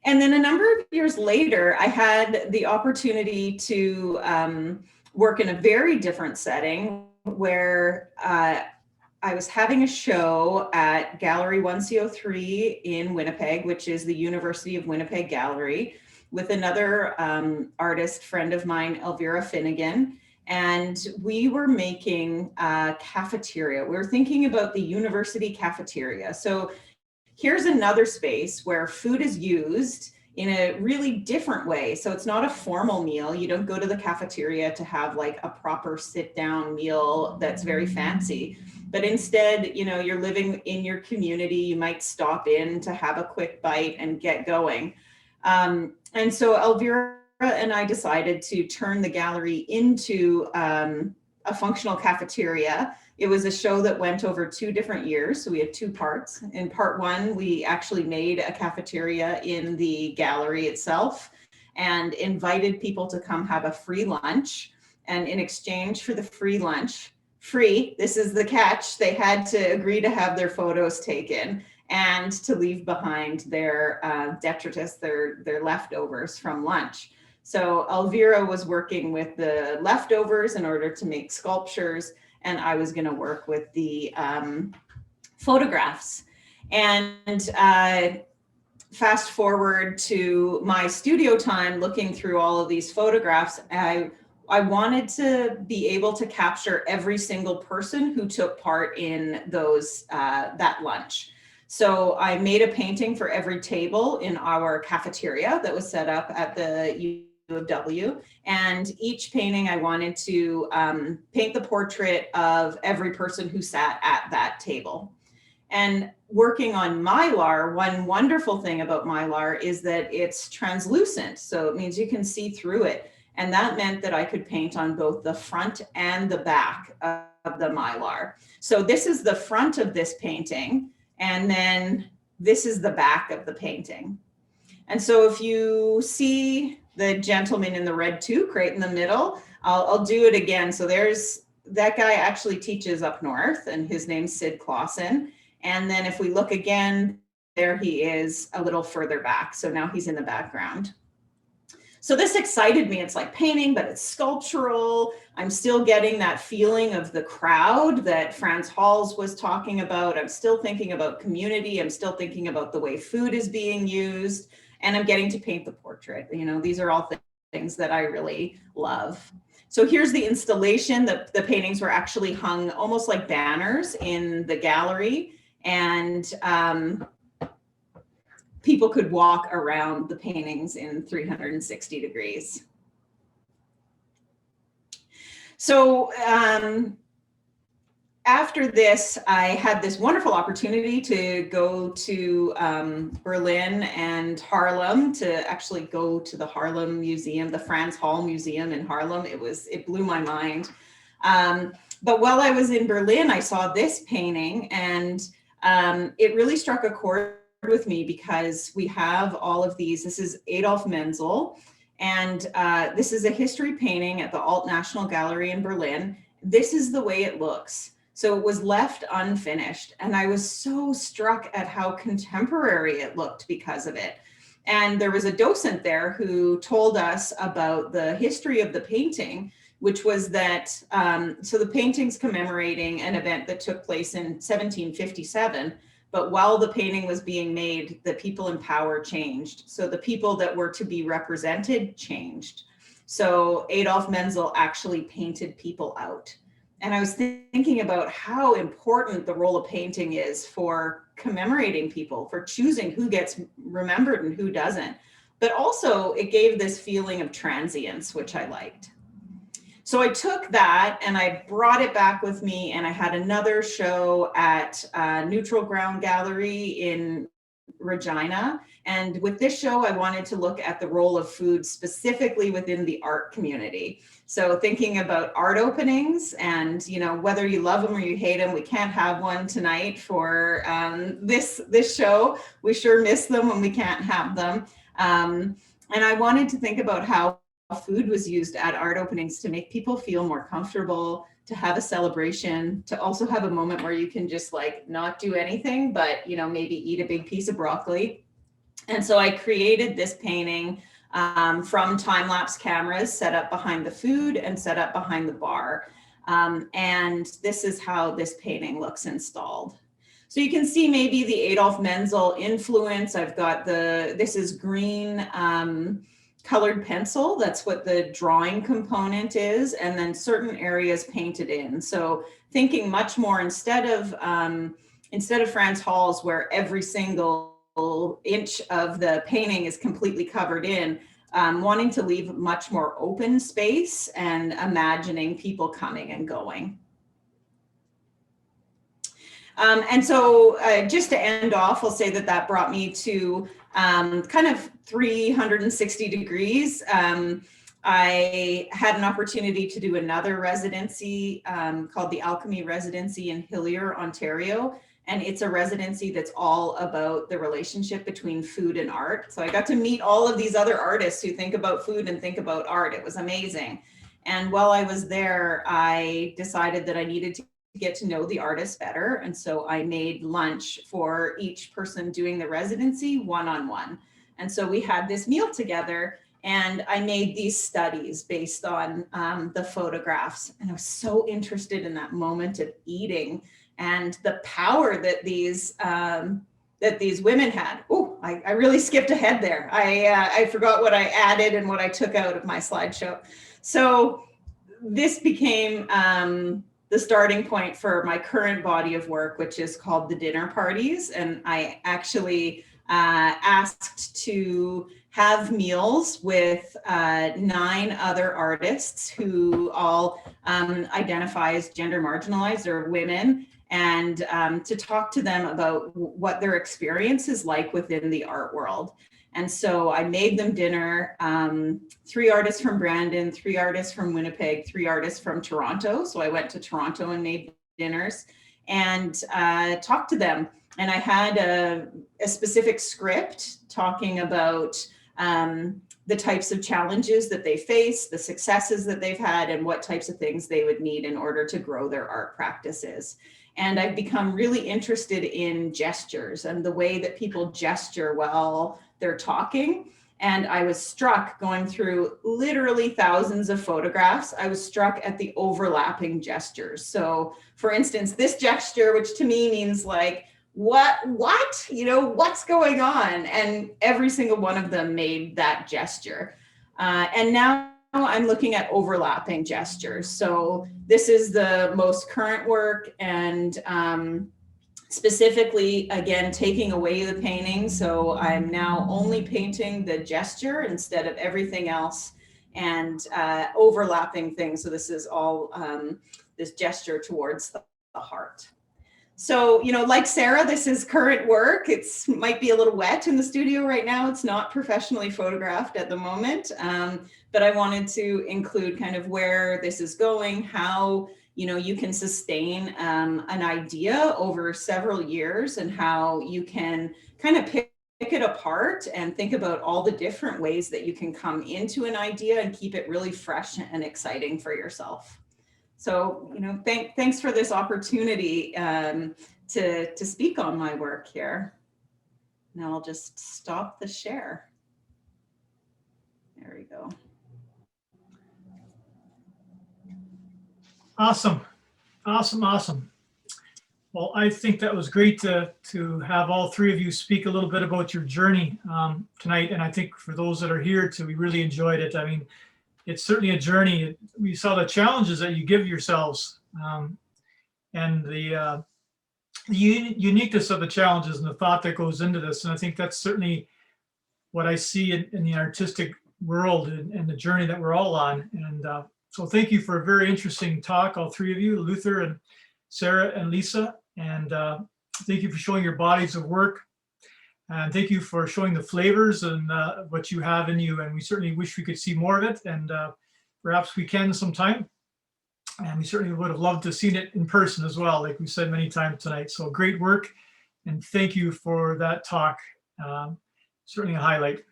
And then a number of years later, I had the opportunity to work in a very different setting where I was having a show at Gallery 1C03 in Winnipeg, which is the University of Winnipeg Gallery, with another artist friend of mine, Elvira Finnegan. And we were making a cafeteria. We were thinking about the university cafeteria. So here's another space where food is used in a really different way. So it's not a formal meal. You don't go to the cafeteria to have like a proper sit down meal that's very fancy. But instead, you know, you're living in your community. You might stop in to have a quick bite and get going. And so Elvira and I decided to turn the gallery into a functional cafeteria. It was a show that went over 2 different years. So we had 2 parts. In part 1, we actually made a cafeteria in the gallery itself and invited people to come have a free lunch. And in exchange for the free lunch, this is the catch, they had to agree to have their photos taken and to leave behind their detritus, their leftovers from lunch. So Elvira was working with the leftovers in order to make sculptures, and I was going to work with the photographs. And fast forward to my studio time, looking through all of these photographs, I wanted to be able to capture every single person who took part in those that lunch. So I made a painting for every table in our cafeteria that was set up at the U of W. And each painting I wanted to paint the portrait of every person who sat at that table. And working on Mylar, one wonderful thing about Mylar is that it's translucent. So it means you can see through it. And that meant that I could paint on both the front and the back of the Mylar. So this is the front of this painting, and then this is the back of the painting. And so if you see the gentleman in the red toque right in the middle, I'll do it again. So there's, that guy actually teaches up north, and his name's Sid Clausen. And then if we look again, there he is a little further back. So now he's in the background. So this excited me. It's like painting, but it's sculptural. I'm still getting that feeling of the crowd that Franz Hals was talking about. I'm still thinking about community. I'm still thinking about the way food is being used, and I'm getting to paint the portrait. You know, these are all things that I really love. So here's the installation. The paintings were actually hung almost like banners in the gallery, and people could walk around the paintings in 360 degrees. So after this, I had this wonderful opportunity to go to Berlin and Haarlem, to actually go to the Haarlem Museum, the Franz Hals Museum in Haarlem. It blew my mind. But while I was in Berlin, I saw this painting, and it really struck a chord with me, because we have all of these. This is Adolf Menzel, and this is a history painting at the Alt National Gallery in Berlin. This is the way it looks. So it was left unfinished, and I was so struck at how contemporary it looked because of it. And there was a docent there who told us about the history of the painting, which was that, so the painting's commemorating an event that took place in 1757. But while the painting was being made, the people in power changed. So the people that were to be represented changed. So Adolf Menzel actually painted people out. And I was thinking about how important the role of painting is for commemorating people, for choosing who gets remembered and who doesn't. But also it gave this feeling of transience, which I liked. So I took that and I brought it back with me, and I had another show at Neutral Ground Gallery in Regina. And with this show, I wanted to look at the role of food specifically within the art community. So thinking about art openings, and, you know, whether you love them or you hate them, we can't have one tonight for this show. We sure miss them when we can't have them. And I wanted to think about how food was used at art openings to make people feel more comfortable, to have a celebration, to also have a moment where you can just like not do anything, but, you know, maybe eat a big piece of broccoli. And so I created this painting from time-lapse cameras set up behind the food and set up behind the bar. And this is how this painting looks installed. So you can see maybe the Adolf Menzel influence. I've got this is green colored pencil. That's what the drawing component is. And then certain areas painted in. So thinking much more instead of Franz Hall's, where every single inch of the painting is completely covered in, wanting to leave much more open space and imagining people coming and going. And so just to end off, I'll say that brought me to kind of 360 degrees. I had an opportunity to do another residency called the Alchemy Residency in Hillier, Ontario. And it's a residency that's all about the relationship between food and art. So I got to meet all of these other artists who think about food and think about art. It was amazing. And while I was there, I decided that I needed to get to know the artists better. And so I made lunch for each person doing the residency one-on-one. And so we had this meal together, and I made these studies based on the photographs. And I was so interested in that moment of eating and the power that these women had. Oh, I really skipped ahead there. I forgot what I added and what I took out of my slideshow. So this became the starting point for my current body of work, which is called the dinner parties. And I actually asked to have meals with 9 other artists who all identify as gender marginalized or women, and to talk to them about what their experience is like within the art world. And so I made them dinner, 3 artists from Brandon, 3 artists from Winnipeg, 3 artists from Toronto. So I went to Toronto and made dinners and talked to them. And I had a specific script talking about the types of challenges that they face, the successes that they've had, and what types of things they would need in order to grow their art practices. And I've become really interested in gestures and the way that people gesture while they're talking. And I was struck, going through literally thousands of photographs, I was struck at the overlapping gestures. So for instance, this gesture, which to me means like, what, you know, what's going on? And every single one of them made that gesture. And now I'm looking at overlapping gestures. So this is the most current work, and specifically, again, taking away the painting. So I'm now only painting the gesture instead of everything else, and overlapping things. So this is all this gesture towards the heart. So, you know, like Sarah, this is current work. It's might be a little wet in the studio right now. It's not professionally photographed at the moment, but I wanted to include kind of where this is going, how, you know, you can sustain an idea over several years, and how you can kind of pick it apart and think about all the different ways that you can come into an idea and keep it really fresh and exciting for yourself. So, you know, thanks for this opportunity to speak on my work here. Now I'll just stop the share. There we go. Awesome. Awesome. Well, I think that was great to have all 3 of you speak a little bit about your journey tonight. And I think for those that are here we really enjoyed it. I mean, it's certainly a journey. We saw the challenges that you give yourselves, and the uniqueness of the challenges and the thought that goes into this. And I think that's certainly what I see in the artistic world and the journey that we're all on. And so thank you for a very interesting talk, all 3 of you, Luther and Sarah and Lisa. And thank you for showing your bodies of work. And thank you for showing the flavors and what you have in you. And we certainly wish we could see more of it. And perhaps we can sometime. And we certainly would have loved to have seen it in person as well, like we said many times tonight. So great work. And thank you for that talk. Certainly a highlight.